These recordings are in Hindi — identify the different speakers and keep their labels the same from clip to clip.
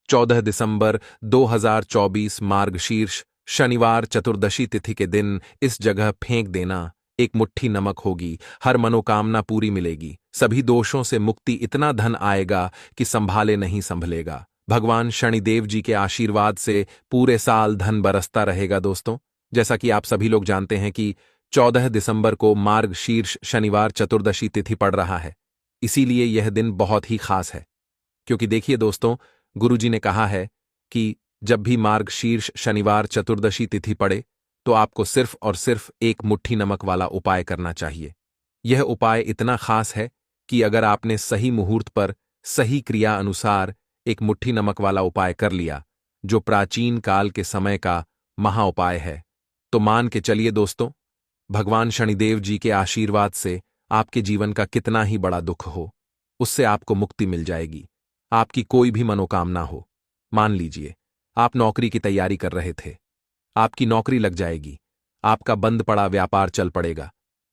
Speaker 1: 14 दिसंबर 2024 मार्गशीर्ष शनिवार चतुर्दशी तिथि के दिन इस जगह फेंक देना। एक मुट्ठी नमक होगी, हर मनोकामना पूरी मिलेगी, सभी दोषों से मुक्ति, इतना धन आएगा कि संभाले नहीं संभलेगा। भगवान शनिदेव जी के आशीर्वाद से पूरे साल धन बरसता रहेगा। दोस्तों, जैसा कि आप सभी लोग जानते हैं कि 14 दिसंबर को मार्गशीर्ष शनिवार चतुर्दशी तिथि पड़ रहा है, इसीलिए यह दिन बहुत ही खास है। क्योंकि देखिए दोस्तों, गुरुजी ने कहा है कि जब भी मार्गशीर्ष शनिवार चतुर्दशी तिथि पड़े तो आपको सिर्फ और सिर्फ एक मुट्ठी नमक वाला उपाय करना चाहिए। यह उपाय इतना खास है कि अगर आपने सही मुहूर्त पर सही क्रिया अनुसार एक मुट्ठी नमक वाला उपाय कर लिया, जो प्राचीन काल के समय का महा उपाय है, तो मान के चलिए दोस्तों, भगवान शनिदेव जी के आशीर्वाद से आपके जीवन का कितना ही बड़ा दुख हो, उससे आपको मुक्ति मिल जाएगी। आपकी कोई भी मनोकामना हो, मान लीजिए आप नौकरी की तैयारी कर रहे थे, आपकी नौकरी लग जाएगी, आपका बंद पड़ा व्यापार चल पड़ेगा,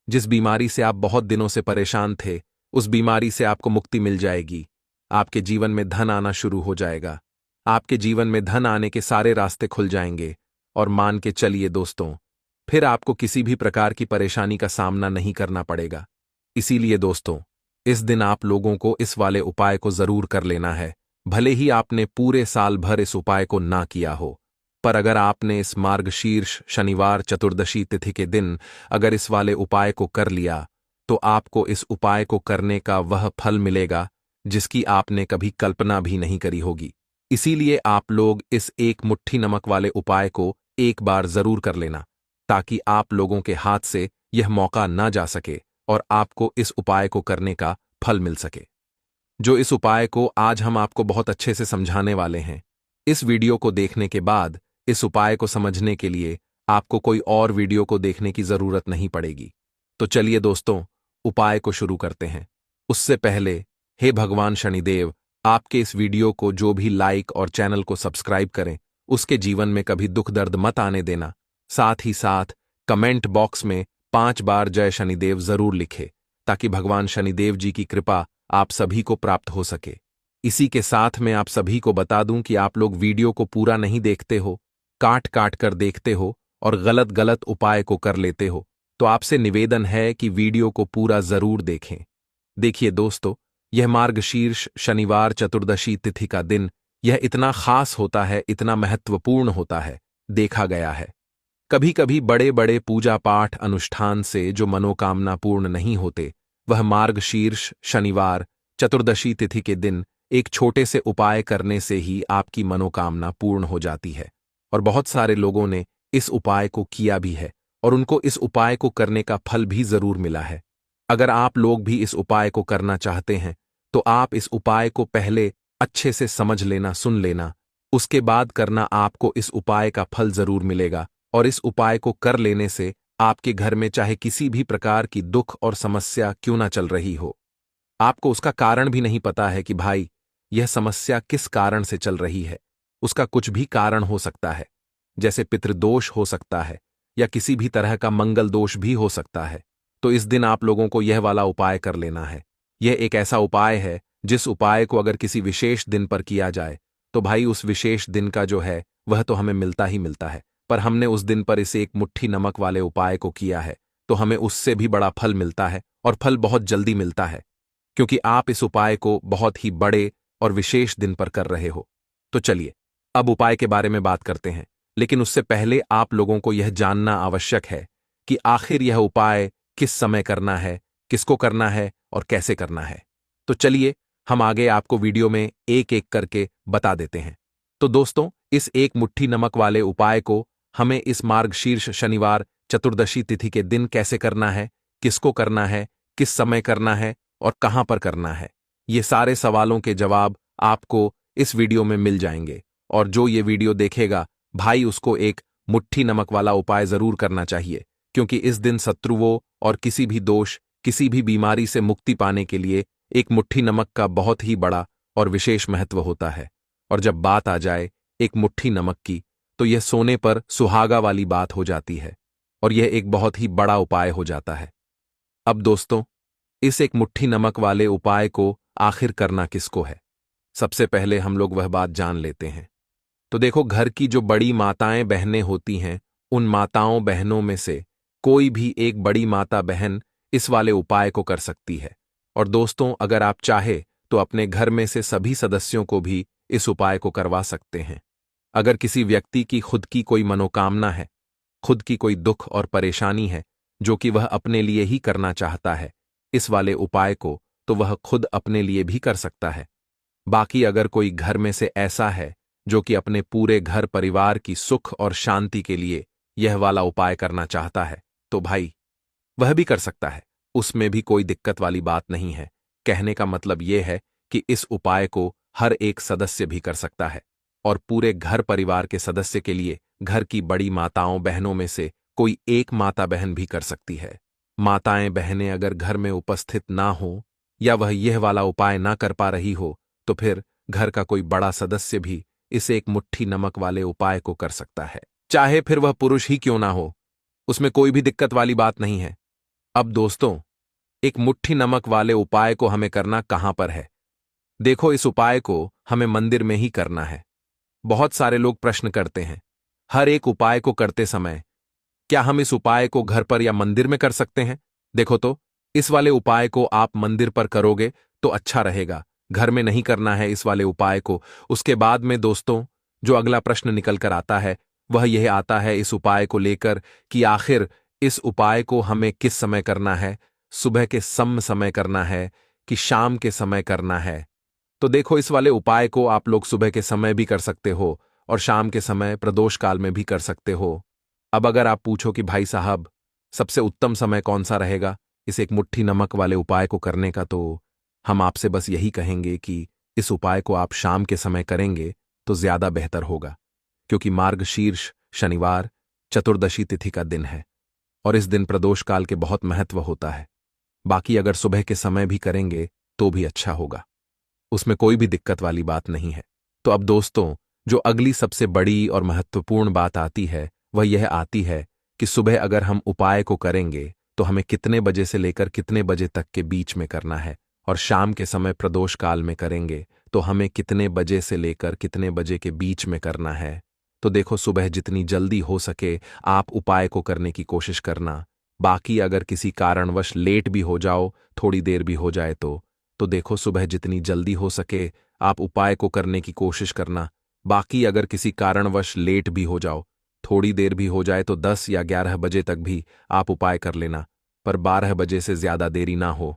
Speaker 1: जिस बीमारी से आप बहुत दिनों से परेशान थे उस बीमारी से आपको मुक्ति मिल जाएगी, आपके जीवन में धन आना शुरू हो जाएगा, आपके जीवन में धन आने के सारे रास्ते खुल जाएंगे, और मान के चलिए दोस्तों, फिर आपको किसी भी प्रकार की परेशानी का सामना नहीं करना पड़ेगा। इसीलिए दोस्तों, इस दिन आप लोगों को इस वाले उपाय को जरूर कर लेना है। भले ही आपने पूरे साल भर इस उपाय को ना किया हो, पर अगर आपने इस मार्गशीर्ष शनिवार चतुर्दशी तिथि के दिन अगर इस वाले उपाय को कर लिया, तो आपको इस उपाय को करने का वह फल मिलेगा जिसकी आपने कभी कल्पना भी नहीं करी होगी। इसीलिए आप लोग इस एक मुट्ठी नमक वाले उपाय को एक बार जरूर कर लेना, ताकि आप लोगों के हाथ से यह मौका ना जा सके और आपको इस उपाय को करने का फल मिल सके। जो इस उपाय को आज हम आपको बहुत अच्छे से समझाने वाले हैं, इस वीडियो को देखने के बाद इस उपाय को समझने के लिए आपको कोई और वीडियो को देखने की जरूरत नहीं पड़ेगी। तो चलिए दोस्तों, उपाय को शुरू करते हैं। उससे पहले, हे भगवान शनिदेव, आपके इस वीडियो को जो भी लाइक और चैनल को सब्सक्राइब करें, उसके जीवन में कभी दुख दर्द मत आने देना। साथ ही साथ कमेंट बॉक्स में 5 बार जय शनिदेव जरूर लिखे, ताकि भगवान शनिदेव जी की कृपा आप सभी को प्राप्त हो सके। इसी के साथ मैं आप सभी को बता दूं कि आप लोग वीडियो को पूरा नहीं देखते हो, काट काट कर देखते हो और गलत गलत उपाय को कर लेते हो, तो आपसे निवेदन है कि वीडियो को पूरा जरूर देखें। देखिए दोस्तों, यह मार्गशीर्ष शनिवार चतुर्दशी तिथि का दिन यह इतना खास होता है, इतना महत्वपूर्ण होता है, देखा गया है कभी कभी बड़े बड़े पूजा पाठ अनुष्ठान से जो मनोकामना पूर्ण नहीं होते, वह मार्गशीर्ष शनिवार चतुर्दशी तिथि के दिन एक छोटे से उपाय करने से ही आपकी मनोकामना पूर्ण हो जाती है। और बहुत सारे लोगों ने इस उपाय को किया भी है और उनको इस उपाय को करने का फल भी जरूर मिला है। अगर आप लोग भी इस उपाय को करना चाहते हैं, तो आप इस उपाय को पहले अच्छे से समझ लेना, सुन लेना, उसके बाद करना। आपको इस उपाय का फल जरूर मिलेगा और इस उपाय को कर लेने से आपके घर में चाहे किसी भी प्रकार की दुख और समस्या क्यों ना चल रही हो, आपको उसका कारण भी नहीं पता है कि भाई यह समस्या किस कारण से चल रही है। उसका कुछ भी कारण हो सकता है, जैसे पितृदोष हो सकता है या किसी भी तरह का मंगल दोष भी हो सकता है। तो इस दिन आप लोगों को यह वाला उपाय कर लेना है। यह एक ऐसा उपाय है जिस उपाय को अगर किसी विशेष दिन पर किया जाए, तो भाई उस विशेष दिन का जो है वह तो हमें मिलता ही मिलता है, पर हमने उस दिन पर इस एक मुट्ठी नमक वाले उपाय को किया है तो हमें उससे भी बड़ा फल मिलता है, और फल बहुत जल्दी मिलता है, क्योंकि आप इस उपाय को बहुत ही बड़े और विशेष दिन पर कर रहे हो। तो चलिए अब उपाय के बारे में बात करते हैं, लेकिन उससे पहले आप लोगों को यह जानना आवश्यक है कि आखिर यह उपाय किस समय करना है, किसको करना है और कैसे करना है। तो चलिए हम आगे आपको वीडियो में एक एक करके बता देते हैं। तो दोस्तों, इस एक मुट्ठी नमक वाले उपाय को हमें इस मार्गशीर्ष शनिवार चतुर्दशी तिथि के दिन कैसे करना है, किसको करना है, किस समय करना है और कहां पर करना है, ये सारे सवालों के जवाब आपको इस वीडियो में मिल जाएंगे। और जो ये वीडियो देखेगा भाई, उसको एक मुट्ठी नमक वाला उपाय जरूर करना चाहिए, क्योंकि इस दिन शत्रुओं और किसी भी दोष, किसी भी बीमारी से मुक्ति पाने के लिए एक मुट्ठी नमक का बहुत ही बड़ा और विशेष महत्व होता है। और जब बात आ जाए एक मुट्ठी नमक की, तो यह सोने पर सुहागा वाली बात हो जाती है और यह एक बहुत ही बड़ा उपाय हो जाता है। अब दोस्तों, इस एक मुट्ठी नमक वाले उपाय को आखिर करना किसको है? सबसे पहले हम लोग वह बात जान लेते हैं। तो देखो, घर की जो बड़ी माताएं बहनें होती हैं, उन माताओं बहनों में से कोई भी एक बड़ी माता बहन इस वाले उपाय को कर सकती है। और दोस्तों, अगर आप चाहे तो अपने घर में से सभी सदस्यों को भी इस उपाय को करवा सकते हैं। अगर किसी व्यक्ति की खुद की कोई मनोकामना है, खुद की कोई दुख और परेशानी है जो कि वह अपने लिए ही करना चाहता है इस वाले उपाय को, तो वह खुद अपने लिए भी कर सकता है। बाकी अगर कोई घर में से ऐसा है जो कि अपने पूरे घर परिवार की सुख और शांति के लिए यह वाला उपाय करना चाहता है, तो भाई वह भी कर सकता है। उसमें भी कोई दिक्कत वाली बात नहीं है। कहने का मतलब यह है कि इस उपाय को हर एक सदस्य भी कर सकता है और पूरे घर परिवार के सदस्य के लिए घर की बड़ी माताओं बहनों में से कोई एक माता बहन भी कर सकती है। माताएं बहनें अगर घर में उपस्थित ना हो या वह यह वाला उपाय ना कर पा रही हो, तो फिर घर का कोई बड़ा सदस्य भी इस एक मुट्ठी नमक वाले उपाय को कर सकता है, चाहे फिर वह पुरुष ही क्यों ना हो। उसमें कोई भी दिक्कत वाली बात नहीं है। अब दोस्तों, एक मुट्ठी नमक वाले उपाय को हमें करना कहां पर है? देखो, इस उपाय को हमें मंदिर में ही करना है। बहुत सारे लोग प्रश्न करते हैं, हर एक उपाय को करते समय क्या हम इस उपाय को घर पर या मंदिर में कर सकते हैं? देखो तो, इस वाले उपाय को आप मंदिर पर करोगे तो अच्छा रहेगा, घर में नहीं करना है इस वाले उपाय को। उसके बाद में दोस्तों, जो अगला प्रश्न निकल कर आता है वह यह आता है इस उपाय को लेकर कि आखिर इस उपाय को हमें किस समय करना है? सुबह के समय करना है कि शाम के समय करना है? तो देखो, इस वाले उपाय को आप लोग सुबह के समय भी कर सकते हो और शाम के समय प्रदोष काल में भी कर सकते हो। अब अगर आप पूछो कि भाई साहब, सबसे उत्तम समय कौन सा रहेगा इस एक मुट्ठी नमक वाले उपाय को करने का, तो हम आपसे बस यही कहेंगे कि इस उपाय को आप शाम के समय करेंगे तो ज्यादा बेहतर होगा, क्योंकि मार्गशीर्ष शनिवार चतुर्दशी तिथि का दिन है और इस दिन प्रदोष काल के बहुत महत्व होता है। बाकी अगर सुबह के समय भी करेंगे तो भी अच्छा होगा, उसमें कोई भी दिक्कत वाली बात नहीं है। तो अब दोस्तों, जो अगली सबसे बड़ी और महत्वपूर्ण बात आती है वह यह आती है कि सुबह अगर हम उपाय को करेंगे तो हमें कितने बजे से लेकर कितने बजे तक के बीच में करना है, और शाम के समय प्रदोष काल में करेंगे तो हमें कितने बजे से लेकर कितने बजे के बीच में करना है। तो देखो, सुबह जितनी जल्दी हो सके आप उपाय को करने की कोशिश करना। बाकी अगर किसी कारणवश लेट भी हो जाओ, थोड़ी देर भी हो जाए तो देखो, सुबह जितनी जल्दी हो सके आप उपाय को करने की कोशिश करना। बाकी अगर किसी कारणवश लेट भी हो जाओ, थोड़ी देर भी हो जाए, तो 10 या 11 बजे तक भी आप उपाय कर लेना, पर 12 बजे से ज्यादा देरी ना हो।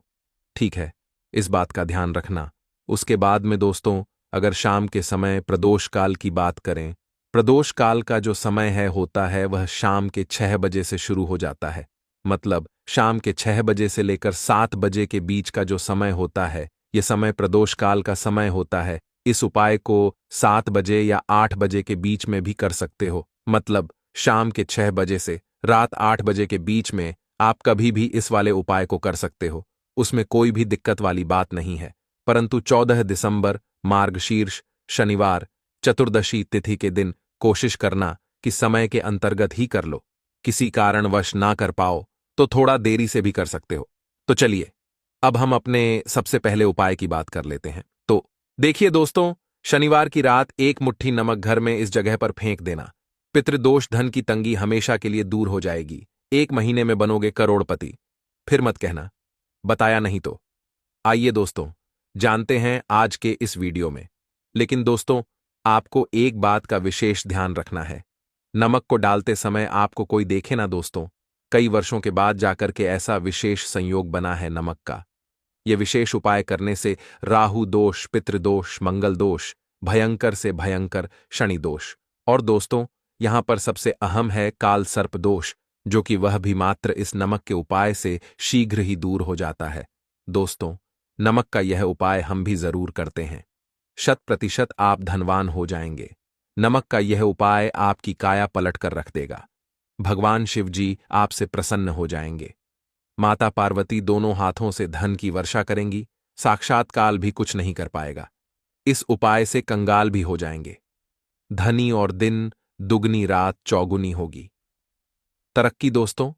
Speaker 1: ठीक है, इस बात का ध्यान रखना। उसके बाद में दोस्तों, अगर शाम के समय प्रदोष काल की बात करें, प्रदोष काल का जो समय है होता है वह शाम के 6 बजे से शुरू हो जाता है। मतलब शाम के 6 बजे से लेकर 7 बजे के बीच का जो समय होता है, यह समय प्रदोष काल का समय होता है। इस उपाय को 7 बजे या 8 बजे के बीच में भी कर सकते हो। मतलब शाम के 6 बजे से रात 8 बजे के बीच में आप कभी भी इस वाले उपाय को कर सकते हो, उसमें कोई भी दिक्कत वाली बात नहीं है। परंतु 14 दिसंबर मार्गशीर्ष शनिवार चतुर्दशी तिथि के दिन कोशिश करना कि समय के अंतर्गत ही कर लो। किसी कारणवश ना कर पाओ तो थोड़ा देरी से भी कर सकते हो। तो चलिए, अब हम अपने सबसे पहले उपाय की बात कर लेते हैं। तो देखिए दोस्तों, शनिवार की रात एक मुट्ठी नमक घर में इस जगह पर फेंक देना। पितृदोष धन की तंगी हमेशा के लिए दूर हो जाएगी। 1 महीने में बनोगे करोड़पति। फिर मत कहना बताया नहीं तो। आइए दोस्तों, जानते हैं आज के इस वीडियो में। लेकिन दोस्तों, आपको एक बात का विशेष ध्यान रखना है। नमक को डालते समय आपको कोई देखे ना दोस्तों। कई वर्षों के बाद जाकर के ऐसा विशेष संयोग बना है नमक का। यह विशेष उपाय करने से राहु दोष, पितृदोष, मंगल दोष, भयंकर से भयंकर शनि दोष, और दोस्तों यहां पर सबसे अहम है काल सर्प दोष, जो कि वह भी मात्र इस नमक के उपाय से शीघ्र ही दूर हो जाता है। दोस्तों, नमक का यह उपाय हम भी जरूर करते हैं। 100% आप धनवान हो जाएंगे। नमक का यह उपाय आपकी काया पलट कर रख देगा। भगवान शिव जी आपसे प्रसन्न हो जाएंगे। माता पार्वती दोनों हाथों से धन की वर्षा करेंगी। साक्षात काल भी कुछ नहीं कर पाएगा। इस उपाय से कंगाल भी हो जाएंगे। धनी और दिन दुगनी रात चौगुनी होगी। तरक्की दोस्तों,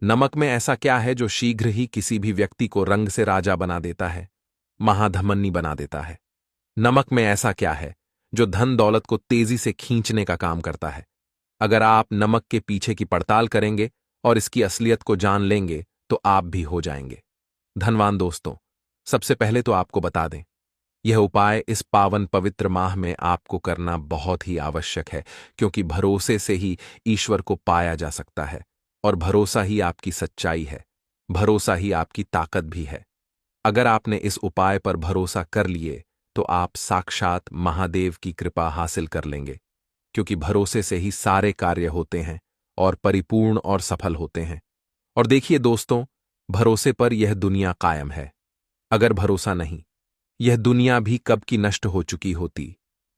Speaker 1: नमक में ऐसा क्या है जो शीघ्र ही किसी भी व्यक्ति को रंग से राजा बना देता है, महाधमनी बना देता है? नमक में ऐसा क्या है जो धन दौलत को तेजी से खींचने का काम करता है? अगर आप नमक के पीछे की पड़ताल करेंगे और इसकी असलियत को जान लेंगे तो आप भी हो जाएंगे धनवान। दोस्तों, सबसे पहले तो आपको बता दें, यह उपाय इस पावन पवित्र माह में आपको करना बहुत ही आवश्यक है, क्योंकि भरोसे से ही ईश्वर को पाया जा सकता है और भरोसा ही आपकी सच्चाई है, भरोसा ही आपकी ताकत भी है। अगर आपने इस उपाय पर भरोसा कर लिए तो आप साक्षात महादेव की कृपा हासिल कर लेंगे, क्योंकि भरोसे से ही सारे कार्य होते हैं और परिपूर्ण और सफल होते हैं। और देखिए दोस्तों, भरोसे पर यह दुनिया कायम है। अगर भरोसा नहीं, यह दुनिया भी कब की नष्ट हो चुकी होती।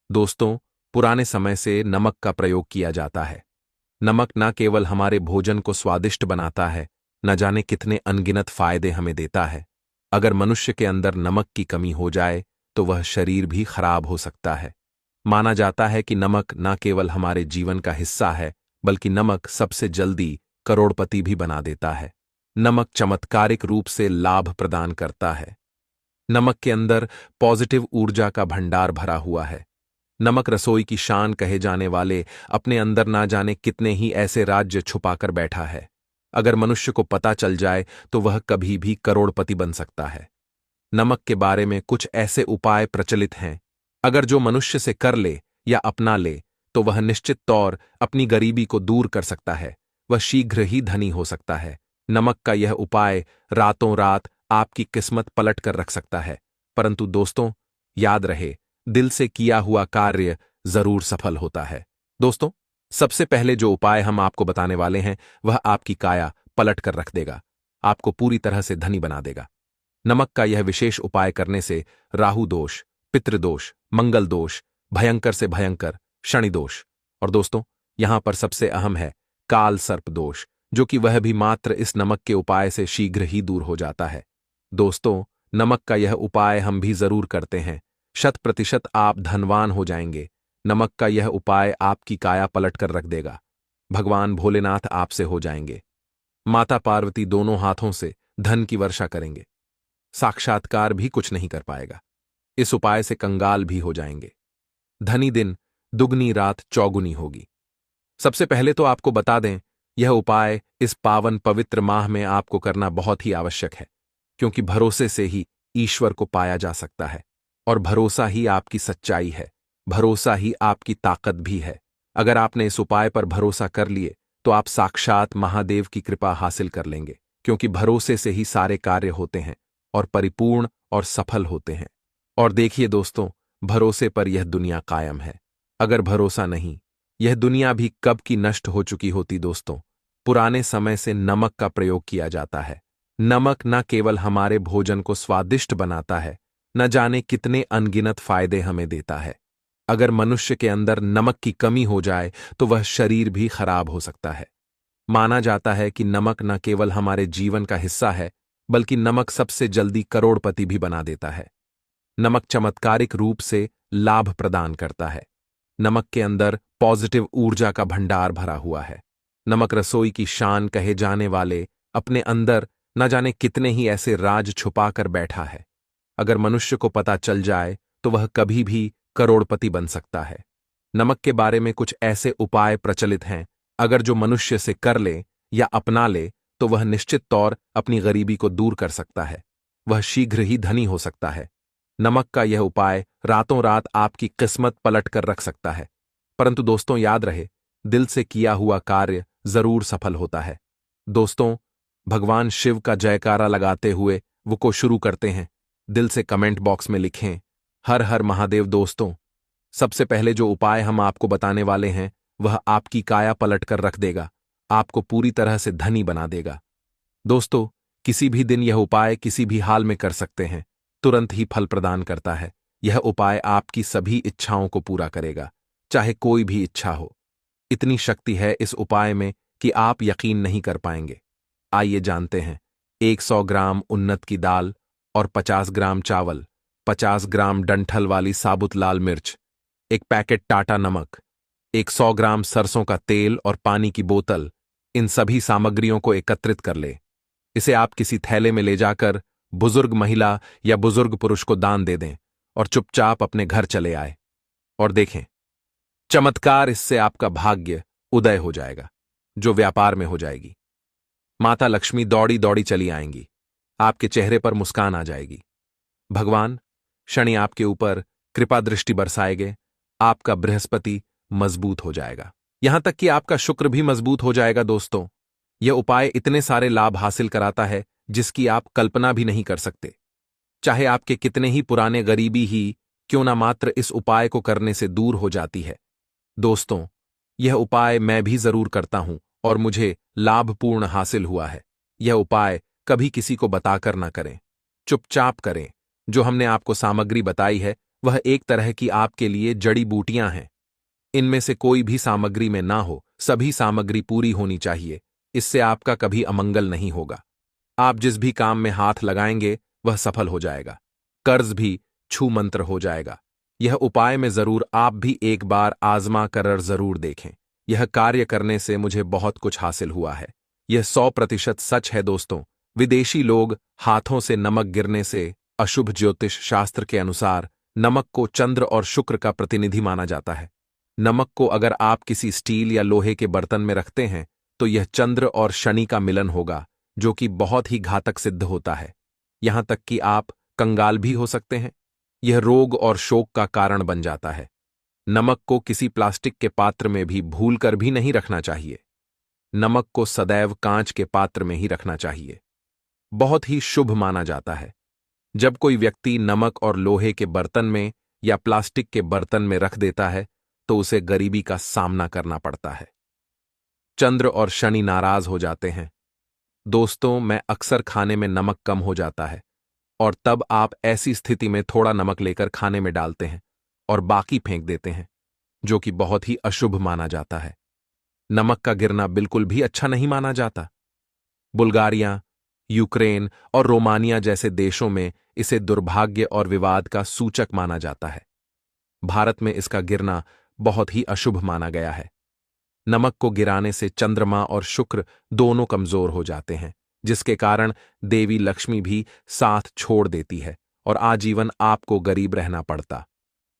Speaker 1: दोस्तों, पुराने समय से नमक का प्रयोग किया जाता है। नमक न केवल हमारे भोजन को स्वादिष्ट बनाता है, न जाने कितने अनगिनत फायदे हमें देता है। अगर मनुष्य के अंदर नमक की कमी हो जाए तो वह शरीर भी खराब हो सकता है। माना जाता है कि नमक न केवल हमारे जीवन का हिस्सा है, बल्कि नमक सबसे जल्दी करोड़पति भी बना देता है। नमक चमत्कारिक रूप से लाभ प्रदान करता है। नमक के अंदर पॉजिटिव ऊर्जा का भंडार भरा हुआ है। नमक रसोई की शान कहे जाने वाले अपने अंदर ना जाने कितने ही ऐसे राज्य छुपाकर बैठा है। अगर मनुष्य को पता चल जाए तो वह कभी भी करोड़पति बन सकता है। नमक के बारे में कुछ ऐसे उपाय प्रचलित हैं, अगर जो मनुष्य से कर ले या अपना ले तो वह निश्चित तौर अपनी गरीबी को दूर कर सकता है, वह शीघ्र ही धनी हो सकता है। नमक का यह उपाय रातों रात आपकी किस्मत पलट कर रख सकता है। परंतु दोस्तों, याद रहे, दिल से किया हुआ कार्य जरूर सफल होता है। दोस्तों, सबसे पहले जो उपाय हम आपको बताने वाले हैं वह आपकी काया पलट कर रख देगा, आपको पूरी तरह से धनी बना देगा। नमक का यह विशेष उपाय करने से राहु दोष, पितृदोष, मंगल दोष, भयंकर से भयंकर शनि दोष, और दोस्तों यहां पर सबसे अहम है काल सर्प दोष, जो कि वह भी मात्र इस नमक के उपाय से शीघ्र ही दूर हो जाता है। दोस्तों, नमक का यह उपाय हम भी जरूर करते हैं, 100% आप धनवान हो जाएंगे। नमक का यह उपाय आपकी काया पलट कर रख देगा। भगवान भोलेनाथ आपसे हो जाएंगे। माता पार्वती दोनों हाथों से धन की वर्षा करेंगे। साक्षात्कार भी कुछ नहीं कर पाएगा। इस उपाय से कंगाल भी हो जाएंगे। धनी दिन दुगनी रात चौगुनी होगी। सबसे पहले तो आपको बता दें, यह उपाय इस पावन पवित्र माह में आपको करना बहुत ही आवश्यक है, क्योंकि भरोसे से ही ईश्वर को पाया जा सकता है और भरोसा ही आपकी सच्चाई है, भरोसा ही आपकी ताकत भी है। अगर आपने इस उपाय पर भरोसा कर लिए तो आप साक्षात महादेव की कृपा हासिल कर लेंगे, क्योंकि भरोसे से ही सारे कार्य होते हैं और परिपूर्ण और सफल होते हैं। और देखिए दोस्तों, भरोसे पर यह दुनिया कायम है। अगर भरोसा नहीं, यह दुनिया भी कब की नष्ट हो चुकी होती। दोस्तों, पुराने समय से नमक का प्रयोग किया जाता है। नमक न केवल हमारे भोजन को स्वादिष्ट बनाता है, न जाने कितने अनगिनत फायदे हमें देता है। अगर मनुष्य के अंदर नमक की कमी हो जाए तो वह शरीर भी खराब हो सकता है। माना जाता है कि नमक न केवल हमारे जीवन का हिस्सा है, बल्कि नमक सबसे जल्दी करोड़पति भी बना देता है। नमक चमत्कारिक रूप से लाभ प्रदान करता है। नमक के अंदर पॉजिटिव ऊर्जा का भंडार भरा हुआ है। नमक रसोई की शान कहे जाने वाले अपने अंदर न जाने कितने ही ऐसे राज छुपा कर बैठा है। अगर मनुष्य को पता चल जाए तो वह कभी भी करोड़पति बन सकता है। नमक के बारे में कुछ ऐसे उपाय प्रचलित हैं, अगर जो मनुष्य से कर ले या अपना ले तो वह निश्चित तौर अपनी गरीबी को दूर कर सकता है, वह शीघ्र ही धनी हो सकता है। नमक का यह उपाय रातों रात आपकी किस्मत पलट कर रख सकता है। परंतु दोस्तों, याद रहे, दिल से किया हुआ कार्य जरूर सफल होता है। दोस्तों, भगवान शिव का जयकारा लगाते हुए वो को शुरू करते हैं। दिल से कमेंट बॉक्स में लिखें, हर हर महादेव। दोस्तों, सबसे पहले जो उपाय हम आपको बताने वाले हैं वह आपकी काया पलट कर रख देगा, आपको पूरी तरह से धनी बना देगा। दोस्तों, किसी भी दिन यह उपाय किसी भी हाल में कर सकते हैं, तुरंत ही फल प्रदान करता है। यह उपाय आपकी सभी इच्छाओं को पूरा करेगा, चाहे कोई भी इच्छा हो। इतनी शक्ति है इस उपाय में कि आप यकीन नहीं कर पाएंगे। आइए जानते हैं। 100 ग्राम उन्नत की दाल और 50 ग्राम चावल, 50 ग्राम डंठल वाली साबुत लाल मिर्च, एक पैकेट टाटा नमक, 100 ग्राम सरसों का तेल और पानी की बोतल, इन सभी सामग्रियों को एकत्रित कर ले। इसे आप किसी थैले में ले जाकर बुजुर्ग महिला या बुजुर्ग पुरुष को दान दे दें और चुपचाप अपने घर चले आए। और देखें, चमत्कार, इससे आपका भाग्य उदय हो जाएगा, जो व्यापार में हो जाएगी। माता लक्ष्मी दौड़ी दौड़ी चली आएंगी, आपके चेहरे पर मुस्कान आ जाएगी। भगवान शनि आपके ऊपर कृपा दृष्टि बरसाएंगे, आपका बृहस्पति मजबूत हो जाएगा, यहां तक कि आपका शुक्र भी मजबूत हो जाएगा। दोस्तों, यह उपाय इतने सारे लाभ हासिल कराता है जिसकी आप कल्पना भी नहीं कर सकते। चाहे आपके कितने ही पुराने गरीबी ही क्यों ना मात्र इस उपाय को करने से दूर हो जाती है। दोस्तों, यह उपाय मैं भी जरूर करता हूं और मुझे लाभपूर्ण हासिल हुआ है। यह उपाय कभी किसी को बताकर ना करें, चुपचाप करें। जो हमने आपको सामग्री बताई है वह एक तरह की आपके लिए जड़ी बूटियां हैं। इनमें से कोई भी सामग्री में ना हो, सभी सामग्री पूरी होनी चाहिए। इससे आपका कभी अमंगल नहीं होगा। आप जिस भी काम में हाथ लगाएंगे वह सफल हो जाएगा। कर्ज भी छू मंत्र हो जाएगा। यह उपाय में जरूर आप भी एक बार आजमा कर जरूर देखें। यह कार्य करने से मुझे बहुत कुछ हासिल हुआ है। यह 100% सच है। दोस्तों, विदेशी लोग हाथों से नमक गिरने से अशुभ ज्योतिष शास्त्र के अनुसार नमक को चंद्र और शुक्र का प्रतिनिधि माना जाता है। नमक को अगर आप किसी स्टील या लोहे के बर्तन में रखते हैं तो यह चंद्र और शनि का मिलन होगा, जो कि बहुत ही घातक सिद्ध होता है। यहां तक कि आप कंगाल भी हो सकते हैं। यह रोग और शोक का कारण बन जाता है। नमक को किसी प्लास्टिक के पात्र में भी भूलकर भी नहीं रखना चाहिए। नमक को सदैव कांच के पात्र में ही रखना चाहिए। बहुत ही शुभ माना जाता है। जब कोई व्यक्ति नमक और लोहे के बर्तन में या प्लास्टिक के बर्तन में रख देता है तो उसे गरीबी का सामना करना पड़ता है। चंद्र और शनि नाराज हो जाते हैं। दोस्तों, मैं अक्सर खाने में नमक कम हो जाता है और तब आप ऐसी स्थिति में थोड़ा नमक लेकर खाने में डालते हैं और बाकी फेंक देते हैं, जो कि बहुत ही अशुभ माना जाता है। नमक का गिरना बिल्कुल भी अच्छा नहीं माना जाता। बुल्गारिया, यूक्रेन और रोमानिया जैसे देशों में इसे दुर्भाग्य और विवाद का सूचक माना जाता है। भारत में इसका गिरना बहुत ही अशुभ माना गया है। नमक को गिराने से चंद्रमा और शुक्र दोनों कमजोर हो जाते हैं, जिसके कारण देवी लक्ष्मी भी साथ छोड़ देती है और आजीवन आपको गरीब रहना पड़ता।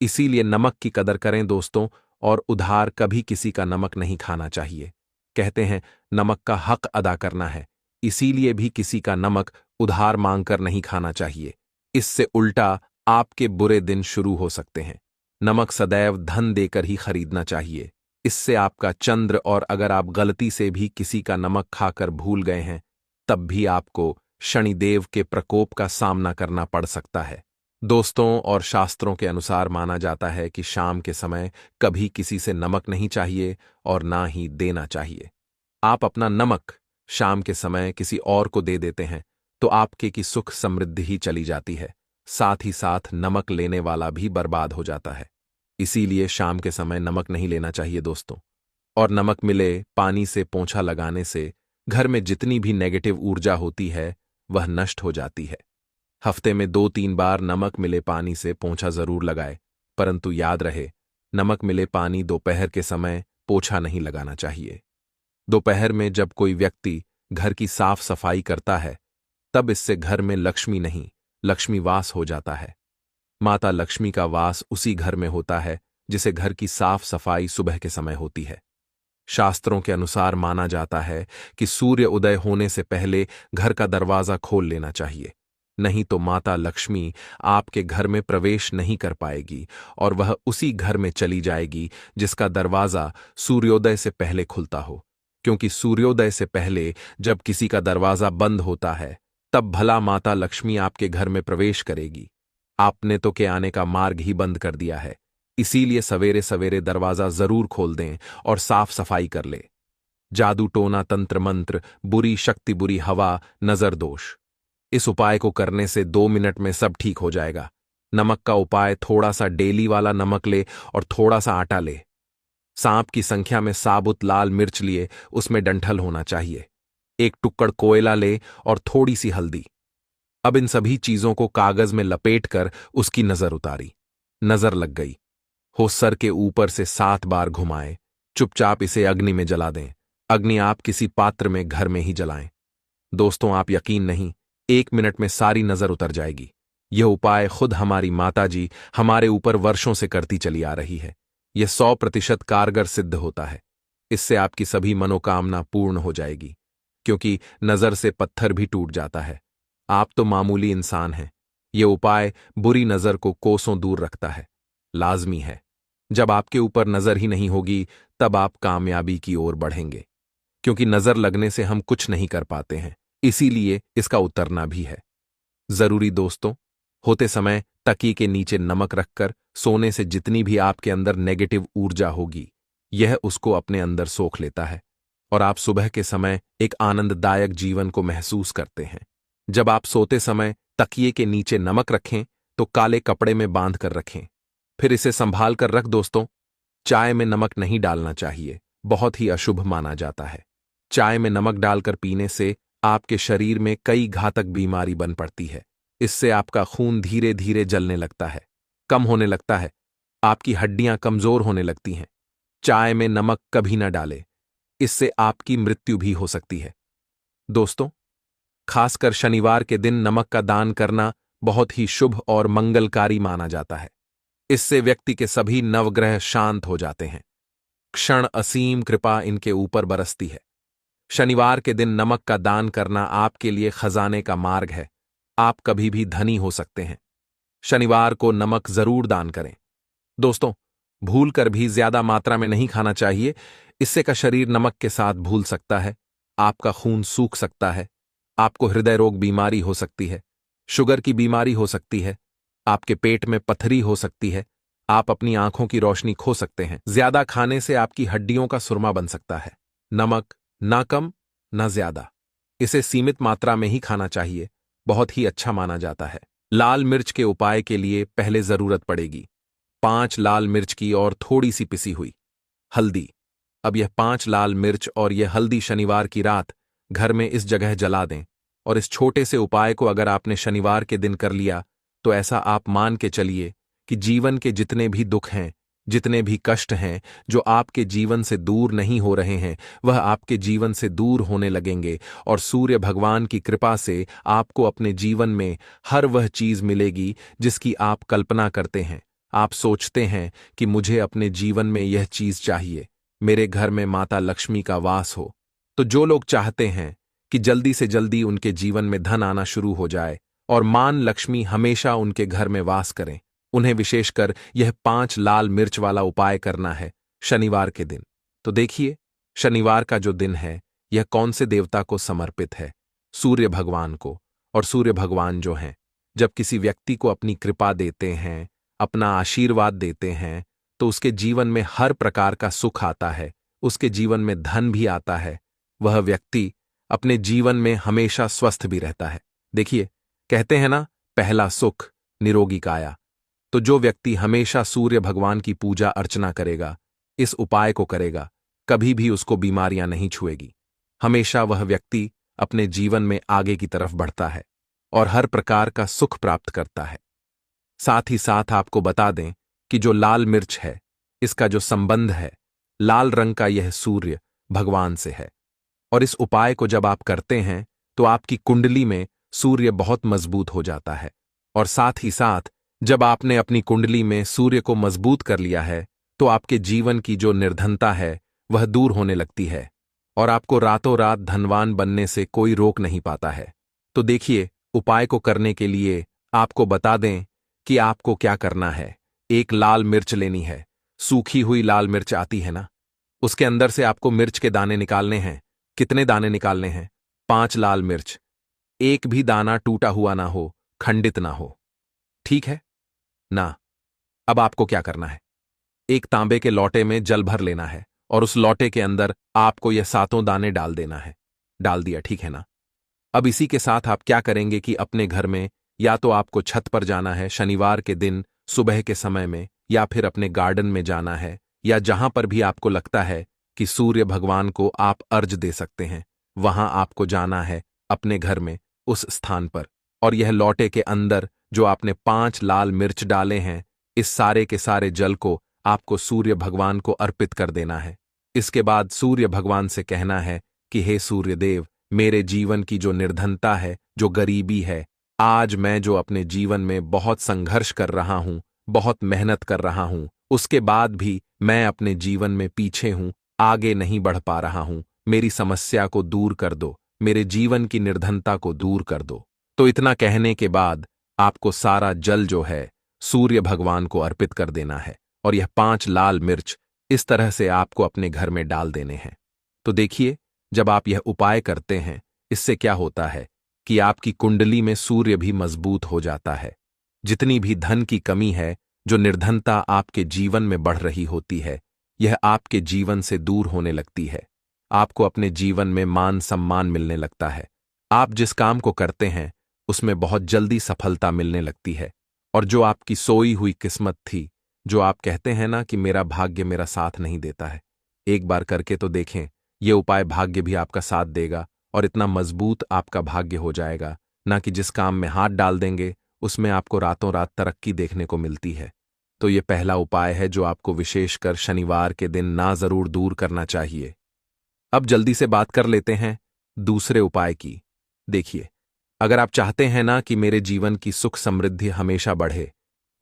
Speaker 1: इसीलिए नमक की कदर करें दोस्तों, और उधार कभी किसी का नमक नहीं खाना चाहिए। कहते हैं नमक का हक अदा करना है, इसीलिए भी किसी का नमक उधार मांगकर नहीं खाना चाहिए। इससे उल्टा आपके बुरे दिन शुरू हो सकते हैं। नमक सदैव धन देकर ही खरीदना चाहिए। इससे आपका चंद्र, और अगर आप गलती से भी किसी का नमक खाकर भूल गए हैं तब भी आपको शनिदेव के प्रकोप का सामना करना पड़ सकता है। दोस्तों, और शास्त्रों के अनुसार माना जाता है कि शाम के समय कभी किसी से नमक नहीं चाहिए और ना ही देना चाहिए। आप अपना नमक शाम के समय किसी और को दे देते हैं तो आपके की सुख समृद्धि ही चली जाती है, साथ ही साथ नमक लेने वाला भी बर्बाद हो जाता है। इसीलिए शाम के समय नमक नहीं लेना चाहिए दोस्तों। और नमक मिले पानी से पोंछा लगाने से घर में जितनी भी नेगेटिव ऊर्जा होती है वह नष्ट हो जाती है। हफ्ते में 2-3 बार नमक मिले पानी से पोंछा जरूर लगाए, परंतु याद रहे, नमक मिले पानी दोपहर के समय पोछा नहीं लगाना चाहिए। दोपहर में जब कोई व्यक्ति घर की साफ सफाई करता है तब इससे घर में लक्ष्मी नहीं, लक्ष्मी वास हो जाता है। माता लक्ष्मी का वास उसी घर में होता है जिसे घर की साफ सफाई सुबह के समय होती है। शास्त्रों के अनुसार माना जाता है कि सूर्य उदय होने से पहले घर का दरवाजा खोल लेना चाहिए, नहीं तो माता लक्ष्मी आपके घर में प्रवेश नहीं कर पाएगी और वह उसी घर में चली जाएगी जिसका दरवाजा सूर्योदय से पहले खुलता हो। क्योंकि सूर्योदय से पहले जब किसी का दरवाजा बंद होता है तब भला माता लक्ष्मी आपके घर में प्रवेश करेगी। आपने तो के आने का मार्ग ही बंद कर दिया है। इसीलिए सवेरे सवेरे दरवाजा जरूर खोल दें और साफ सफाई कर ले। जादू टोना, तंत्र मंत्र, बुरी शक्ति, बुरी हवा, नजर दोष, इस उपाय को करने से 2 मिनट में सब ठीक हो जाएगा। नमक का उपाय, थोड़ा सा डेली वाला नमक ले और थोड़ा सा आटा ले। सांप की संख्या में साबुत लाल मिर्च लिए, उसमें डंठल होना चाहिए। 1 टुक्कड़ कोयला ले और थोड़ी सी हल्दी। अब इन सभी चीजों को कागज में लपेटकर उसकी नजर उतारी। नजर लग गई हो, सर के ऊपर से 7 बार घुमाएं। चुपचाप इसे अग्नि में जला दें। अग्नि आप किसी पात्र में घर में ही जलाएं। दोस्तों, आप यकीन नहीं, 1 मिनट में सारी नजर उतर जाएगी। यह उपाय खुद हमारी माताजी हमारे ऊपर वर्षों से करती चली आ रही है। यह 100% कारगर सिद्ध होता है। इससे आपकी सभी मनोकामना पूर्ण हो जाएगी, क्योंकि नजर से पत्थर भी टूट जाता है। आप तो मामूली इंसान हैं। यह उपाय बुरी नजर को कोसों दूर रखता है। लाजमी है। जब आपके ऊपर नजर ही नहीं होगी, तब आप कामयाबी की ओर बढ़ेंगे, क्योंकि नजर लगने से हम कुछ नहीं कर पाते हैं। इसीलिए इसका उतरना भी है जरूरी। दोस्तों, होते समय तकिए के नीचे नमक रखकर सोने से जितनी भी आपके अंदर नेगेटिव ऊर्जा होगी, यह उसको अपने अंदर सोख लेता है और आप सुबह के समय एक आनंददायक जीवन को महसूस करते हैं। जब आप सोते समय तकिए के नीचे नमक रखें तो काले कपड़े में बांध कर रखें, फिर इसे संभाल कर रख। दोस्तों, चाय में नमक नहीं डालना चाहिए, बहुत ही अशुभ माना जाता है। चाय में नमक डालकर पीने से आपके शरीर में कई घातक बीमारी बन पड़ती है। इससे आपका खून धीरे धीरे जलने लगता है, कम होने लगता है, आपकी हड्डियां कमजोर होने लगती हैं। चाय में नमक कभी न डालें, इससे आपकी मृत्यु भी हो सकती है। दोस्तों, खासकर शनिवार के दिन नमक का दान करना बहुत ही शुभ और मंगलकारी माना जाता है। इससे व्यक्ति के सभी नवग्रह शांत हो जाते हैं। क्षण असीम कृपा इनके ऊपर बरसती है। शनिवार के दिन नमक का दान करना आपके लिए खजाने का मार्ग है। आप कभी भी धनी हो सकते हैं। शनिवार को नमक जरूर दान करें। दोस्तों, भूल कर भी ज्यादा मात्रा में नहीं खाना चाहिए। इससे का शरीर नमक के साथ भूल सकता है, आपका खून सूख सकता है, आपको हृदय रोग बीमारी हो सकती है, शुगर की बीमारी हो सकती है, आपके पेट में पथरी हो सकती है, आप अपनी आंखों की रोशनी खो सकते हैं। ज्यादा खाने से आपकी हड्डियों का सुरमा बन सकता है। नमक ना कम ना ज्यादा, इसे सीमित मात्रा में ही खाना चाहिए, बहुत ही अच्छा माना जाता है। लाल मिर्च के उपाय के लिए पहले जरूरत पड़ेगी 5 लाल मिर्च की और थोड़ी सी पिसी हुई हल्दी। अब यह 5 लाल मिर्च और यह हल्दी शनिवार की रात घर में इस जगह जला दें। और इस छोटे से उपाय को अगर आपने शनिवार के दिन कर लिया तो ऐसा आप मान के चलिए कि जीवन के जितने भी दुख हैं, जितने भी कष्ट हैं जो आपके जीवन से दूर नहीं हो रहे हैं, वह आपके जीवन से दूर होने लगेंगे और सूर्य भगवान की कृपा से आपको अपने जीवन में हर वह चीज मिलेगी जिसकी आप कल्पना करते हैं। आप सोचते हैं कि मुझे अपने जीवन में यह चीज चाहिए, मेरे घर में माता लक्ष्मी का वास हो। तो जो लोग चाहते हैं कि जल्दी से जल्दी उनके जीवन में धन आना शुरू हो जाए और मान लक्ष्मी हमेशा उनके घर में वास करें, उन्हें विशेषकर यह 5 लाल मिर्च वाला उपाय करना है शनिवार के दिन। तो देखिए, शनिवार का जो दिन है यह कौन से देवता को समर्पित है? सूर्य भगवान को। और सूर्य भगवान जो हैं, जब किसी व्यक्ति को अपनी कृपा देते हैं, अपना आशीर्वाद देते हैं, तो उसके जीवन में हर प्रकार का सुख आता है, उसके जीवन में धन भी आता है, वह व्यक्ति अपने जीवन में हमेशा स्वस्थ भी रहता है। देखिए, कहते हैं ना, पहला सुख निरोगी काया। तो जो व्यक्ति हमेशा सूर्य भगवान की पूजा अर्चना करेगा, इस उपाय को करेगा, कभी भी उसको बीमारियां नहीं छुएगी। हमेशा वह व्यक्ति अपने जीवन में आगे की तरफ बढ़ता है और हर प्रकार का सुख प्राप्त करता है। साथ ही साथ आपको बता दें कि जो लाल मिर्च है, इसका जो संबंध है, लाल रंग का यह सूर्य भगवान से है। और इस उपाय को जब आप करते हैं तो आपकी कुंडली में सूर्य बहुत मजबूत हो जाता है। और साथ ही साथ जब आपने अपनी कुंडली में सूर्य को मजबूत कर लिया है तो आपके जीवन की जो निर्धनता है वह दूर होने लगती है और आपको रातों रात धनवान बनने से कोई रोक नहीं पाता है। तो देखिए, उपाय को करने के लिए आपको बता दें कि आपको क्या करना है। एक लाल मिर्च लेनी है, सूखी हुई लाल मिर्च आती है ना, उसके अंदर से आपको मिर्च के दाने निकालने हैं। कितने दाने निकालने हैं? 5 लाल मिर्च। एक भी दाना टूटा हुआ ना हो, खंडित ना हो, ठीक है ना? अब आपको क्या करना है? एक तांबे के लोटे में जल भर लेना है और उस लोटे के अंदर आपको यह 7 दाने डाल देना है। डाल दिया, ठीक है ना? अब इसी के साथ आप क्या करेंगे कि अपने घर में या तो आपको छत पर जाना है शनिवार के दिन सुबह के समय में, या फिर अपने गार्डन में जाना है, या जहां पर भी आपको लगता है कि सूर्य भगवान को आप अर्घ दे सकते हैं, वहां आपको जाना है अपने घर में उस स्थान पर। और यह लोटे के अंदर जो आपने 5 लाल मिर्च डाले हैं, इस सारे के सारे जल को आपको सूर्य भगवान को अर्पित कर देना है। इसके बाद सूर्य भगवान से कहना है कि हे सूर्य देव, मेरे जीवन की जो निर्धनता है, जो गरीबी है, आज मैं जो अपने जीवन में बहुत संघर्ष कर रहा हूं, बहुत मेहनत कर रहा हूं, उसके बाद भी मैं अपने जीवन में पीछे हूं, आगे नहीं बढ़ पा रहा हूं। मेरी समस्या को दूर कर दो, मेरे जीवन की निर्धनता को दूर कर दो। तो इतना कहने के बाद आपको सारा जल जो है सूर्य भगवान को अर्पित कर देना है, और यह 5 लाल मिर्च इस तरह से आपको अपने घर में डाल देने हैं। तो देखिए, जब आप यह उपाय करते हैं, इससे क्या होता है कि आपकी कुंडली में सूर्य भी मजबूत हो जाता है। जितनी भी धन की कमी है, जो निर्धनता आपके जीवन में बढ़ रही होती है, यह आपके जीवन से दूर होने लगती है। आपको अपने जीवन में मान सम्मान मिलने लगता है। आप जिस काम को करते हैं उसमें बहुत जल्दी सफलता मिलने लगती है। और जो आपकी सोई हुई किस्मत थी, जो आप कहते हैं ना कि मेरा भाग्य मेरा साथ नहीं देता है, एक बार करके तो देखें। यह उपाय भाग्य भी आपका साथ देगा और इतना मजबूत आपका भाग्य हो जाएगा ना कि जिस काम में हाथ डाल देंगे उसमें आपको रातों रात तरक्की देखने को मिलती है। तो ये पहला उपाय है जो आपको विशेषकर शनिवार के दिन ना जरूर दूर करना चाहिए। अब जल्दी से बात कर लेते हैं दूसरे उपाय की। देखिए, अगर आप चाहते हैं ना कि मेरे जीवन की सुख समृद्धि हमेशा बढ़े,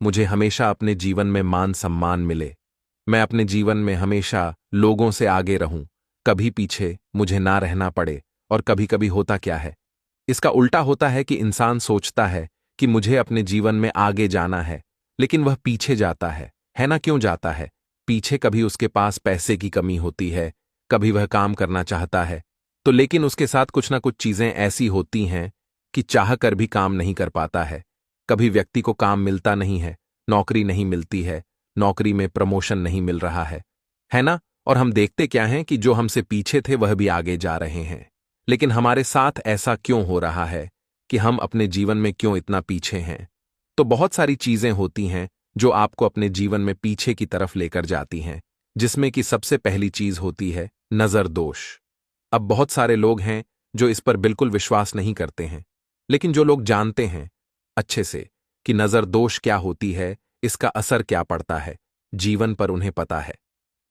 Speaker 1: मुझे हमेशा अपने जीवन में मान सम्मान मिले, मैं अपने जीवन में हमेशा लोगों से आगे रहूं, कभी पीछे मुझे ना रहना पड़े। और कभी कभी होता क्या है, इसका उल्टा होता है कि इंसान सोचता है कि मुझे अपने जीवन में आगे जाना है, लेकिन वह पीछे जाता है ना? क्यों जाता है पीछे? कभी उसके पास पैसे की कमी होती है, कभी वह काम करना चाहता है तो, लेकिन उसके साथ कुछ ना कुछ चीजें ऐसी होती हैं कि चाह कर भी काम नहीं कर पाता है। कभी व्यक्ति को काम मिलता नहीं है, नौकरी नहीं मिलती है, नौकरी में प्रमोशन नहीं मिल रहा है ना? और हम देखते क्या हैं कि जो हमसे पीछे थे वह भी आगे जा रहे हैं। लेकिन हमारे साथ ऐसा क्यों हो रहा है कि हम अपने जीवन में क्यों इतना पीछे हैं? तो बहुत सारी चीजें होती हैं जो आपको अपने जीवन में पीछे की तरफ लेकर जाती हैं, जिसमें कि सबसे पहली चीज होती है नजर दोष। अब बहुत सारे लोग हैं जो इस पर बिल्कुल विश्वास नहीं करते हैं, लेकिन जो लोग जानते हैं अच्छे से कि नजर दोष क्या होती है, इसका असर क्या पड़ता है जीवन पर, उन्हें पता है।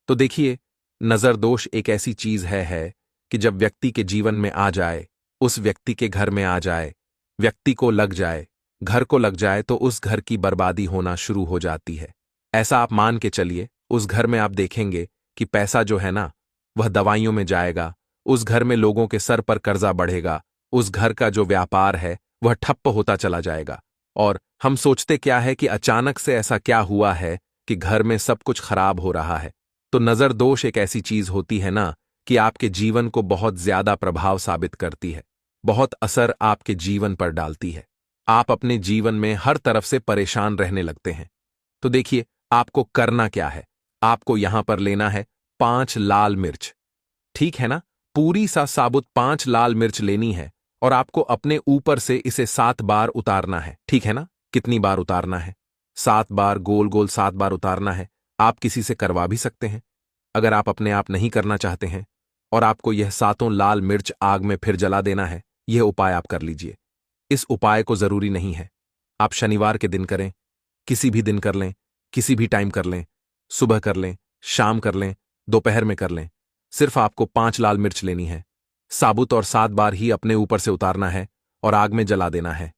Speaker 1: तो देखिए, नजर दोष एक ऐसी चीज है कि जब व्यक्ति के जीवन में आ जाए, उस व्यक्ति के घर में आ जाए, व्यक्ति को लग जाए, घर को लग जाए, तो उस घर की बर्बादी होना शुरू हो जाती है। ऐसा आप मान के चलिए, उस घर में आप देखेंगे कि पैसा जो है ना वह दवाइयों में जाएगा, उस घर में लोगों के सर पर कर्जा बढ़ेगा, उस घर का जो व्यापार है वह ठप्प होता चला जाएगा। और हम सोचते क्या है कि अचानक से ऐसा क्या हुआ है कि घर में सब कुछ खराब हो रहा है। तो नजर दोष एक ऐसी चीज होती है ना कि आपके जीवन को बहुत ज्यादा प्रभाव साबित करती है, बहुत असर आपके जीवन पर डालती है। आप अपने जीवन में हर तरफ से परेशान रहने लगते हैं। तो देखिए, आपको करना क्या है, आपको यहां पर लेना है 5 लाल मिर्च, ठीक है ना? पूरी सा साबुत 5 लाल मिर्च लेनी है और आपको अपने ऊपर से इसे 7 बार उतारना है, ठीक है ना? कितनी बार उतारना है? 7 बार, गोल गोल 7 बार उतारना है। आप किसी से करवा भी सकते हैं अगर आप अपने आप नहीं करना चाहते हैं। और आपको यह 7 लाल मिर्च आग में फिर जला देना है। यह उपाय आप कर लीजिए। इस उपाय को जरूरी नहीं है आप शनिवार के दिन करें, किसी भी दिन कर लें, किसी भी टाइम कर लें, सुबह कर लें, शाम कर लें, दोपहर में कर लें। सिर्फ आपको 5 लाल मिर्च लेनी है, साबुत, और 7 बार ही अपने ऊपर से उतारना है और आग में जला देना है।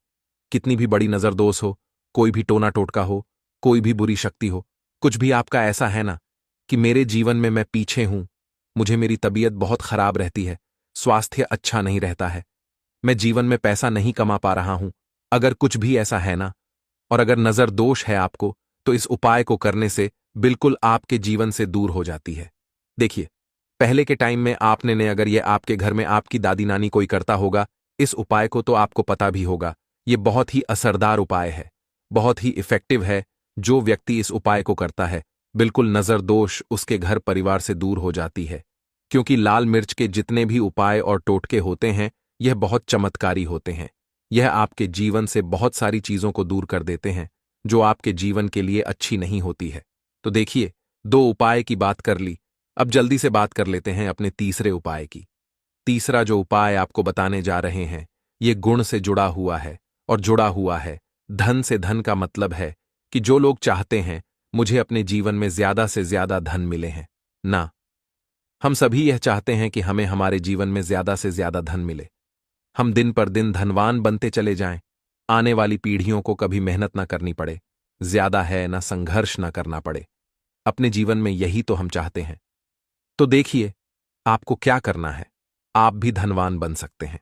Speaker 1: कितनी भी बड़ी नजरदोष हो, कोई भी टोना टोटका हो, कोई भी बुरी शक्ति हो, कुछ भी आपका ऐसा है ना कि मेरे जीवन में मैं पीछे हूं, मुझे मेरी तबीयत बहुत खराब रहती है, स्वास्थ्य अच्छा नहीं रहता है, मैं जीवन में पैसा नहीं कमा पा रहा हूं, अगर कुछ भी ऐसा है ना, और अगर नजर दोष है आपको, तो इस उपाय को करने से बिल्कुल आपके जीवन से दूर हो जाती है। देखिए, पहले के टाइम में आपने ने अगर ये आपके घर में आपकी दादी नानी कोई करता होगा इस उपाय को, तो आपको पता भी होगा ये बहुत ही असरदार उपाय है, बहुत ही इफेक्टिव है। जो व्यक्ति इस उपाय को करता है, बिल्कुल नजर दोष उसके घर परिवार से दूर हो जाती है। क्योंकि लाल मिर्च के जितने भी उपाय और टोटके होते हैं, यह बहुत चमत्कारी होते हैं। यह आपके जीवन से बहुत सारी चीजों को दूर कर देते हैं जो आपके जीवन के लिए अच्छी नहीं होती है। तो देखिए, 2 उपाय की बात कर ली, अब जल्दी से बात कर लेते हैं अपने तीसरे उपाय की। तीसरा जो उपाय आपको बताने जा रहे हैं, ये गुण से जुड़ा हुआ है, और जुड़ा हुआ है धन से। धन का मतलब है कि जो लोग चाहते हैं मुझे अपने जीवन में ज्यादा से ज्यादा धन मिले हैं ना, हम सभी यह चाहते हैं कि हमें हमारे जीवन में ज्यादा से ज्यादा धन मिले, हम दिन पर दिन धनवान बनते चले जाएं। आने वाली पीढ़ियों को कभी मेहनत ना करनी पड़े, ज्यादा है ना संघर्ष ना करना पड़े। अपने जीवन में यही तो हम चाहते हैं। तो देखिए, आपको क्या करना है। आप भी धनवान बन सकते हैं।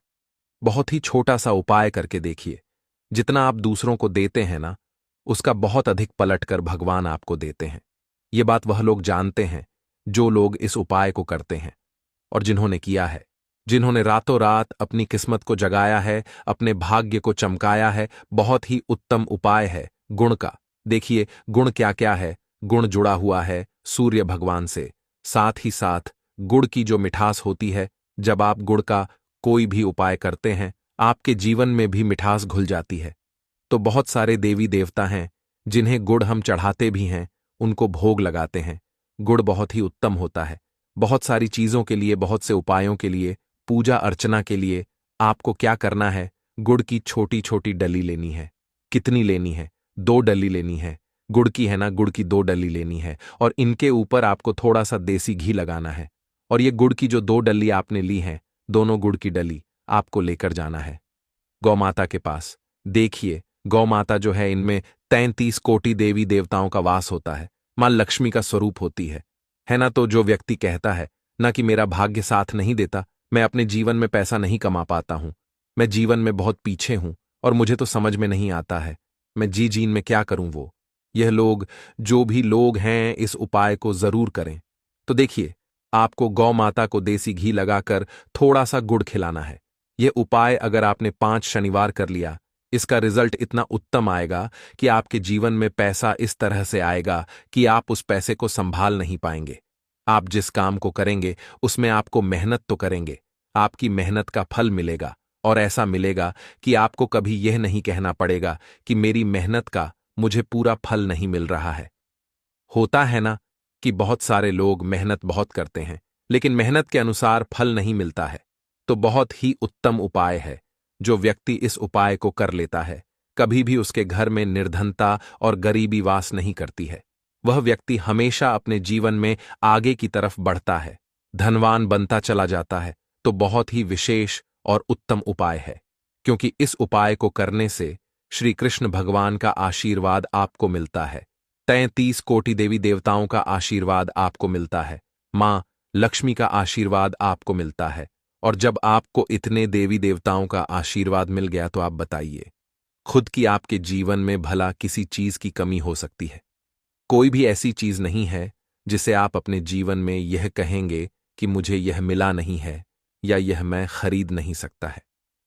Speaker 1: बहुत ही छोटा सा उपाय करके देखिए। जितना आप दूसरों को देते हैं ना, उसका बहुत अधिक पलटकर भगवान आपको देते हैं। ये बात वह लोग जानते हैं जो लोग इस उपाय को करते हैं और जिन्होंने किया है, जिन्होंने रातों रात अपनी किस्मत को जगाया है, अपने भाग्य को चमकाया है। बहुत ही उत्तम उपाय है गुण का। देखिए, गुण क्या क्या है। गुण जुड़ा हुआ है सूर्य भगवान से। साथ ही साथ गुड़ की जो मिठास होती है, जब आप गुड़ का कोई भी उपाय करते हैं, आपके जीवन में भी मिठास घुल जाती है। तो बहुत सारे देवी देवता हैं जिन्हें गुड़ हम चढ़ाते भी हैं, उनको भोग लगाते हैं। गुड़ बहुत ही उत्तम होता है। बहुत सारी चीजों के लिए, बहुत से उपायों के लिए, पूजा अर्चना के लिए आपको क्या करना है, गुड़ की छोटी छोटी डली लेनी है। कितनी लेनी है? 2 डली लेनी है। गुड़ की है ना, गुड़ की 2 डली लेनी है और इनके ऊपर आपको थोड़ा सा देसी घी लगाना है। और ये गुड़ की जो 2 डली आपने ली हैं, दोनों गुड़ की डली आपको लेकर जाना है गौ माता के पास। देखिए, गौ माता जो है, इनमें 33 कोटि देवी देवताओं का वास होता है। मां लक्ष्मी का स्वरूप होती है ना। तो जो व्यक्ति कहता है ना कि मेरा भाग्य साथ नहीं देता, मैं अपने जीवन में पैसा नहीं कमा पाता हूं, मैं जीवन में बहुत पीछे हूं और मुझे तो समझ में नहीं आता है, मैं जीन में क्या करूं, वो यह लोग, जो भी लोग हैं, इस उपाय को जरूर करें। तो देखिए, आपको गौ माता को देसी घी लगाकर थोड़ा सा गुड़ खिलाना है। यह उपाय अगर आपने 5 शनिवार कर लिया, इसका रिजल्ट इतना उत्तम आएगा कि आपके जीवन में पैसा इस तरह से आएगा कि आप उस पैसे को संभाल नहीं पाएंगे। आप जिस काम को करेंगे उसमें आपको मेहनत तो करेंगे, आपकी मेहनत का फल मिलेगा और ऐसा मिलेगा कि आपको कभी यह नहीं कहना पड़ेगा कि मेरी मेहनत का मुझे पूरा फल नहीं मिल रहा है। होता है ना कि बहुत सारे लोग मेहनत बहुत करते हैं लेकिन मेहनत के अनुसार फल नहीं मिलता है। तो बहुत ही उत्तम उपाय है। जो व्यक्ति इस उपाय को कर लेता है, कभी भी उसके घर में निर्धनता और गरीबी वास नहीं करती है। वह व्यक्ति हमेशा अपने जीवन में आगे की तरफ बढ़ता है, धनवान बनता चला जाता है। तो बहुत ही विशेष और उत्तम उपाय है, क्योंकि इस उपाय को करने से श्री कृष्ण भगवान का आशीर्वाद आपको मिलता है। 33 कोटि देवी देवताओं का आशीर्वाद आपको मिलता है। मां लक्ष्मी का आशीर्वाद आपको मिलता है। और जब आपको इतने देवी देवताओं का आशीर्वाद मिल गया, तो आप बताइए, खुद की आपके जीवन में भला किसी चीज की कमी हो सकती है? कोई भी ऐसी चीज नहीं है जिसे आप अपने जीवन में यह कहेंगे कि मुझे यह मिला नहीं है या यह मैं खरीद नहीं सकता है।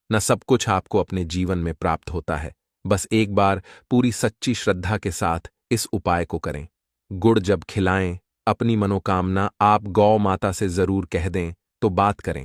Speaker 1: न सब कुछ आपको अपने जीवन में प्राप्त होता है। बस एक बार पूरी सच्ची श्रद्धा के साथ इस उपाय को करें। गुड़ जब खिलाएं, अपनी मनोकामना आप गौ माता से जरूर कह दें, तो बात करें।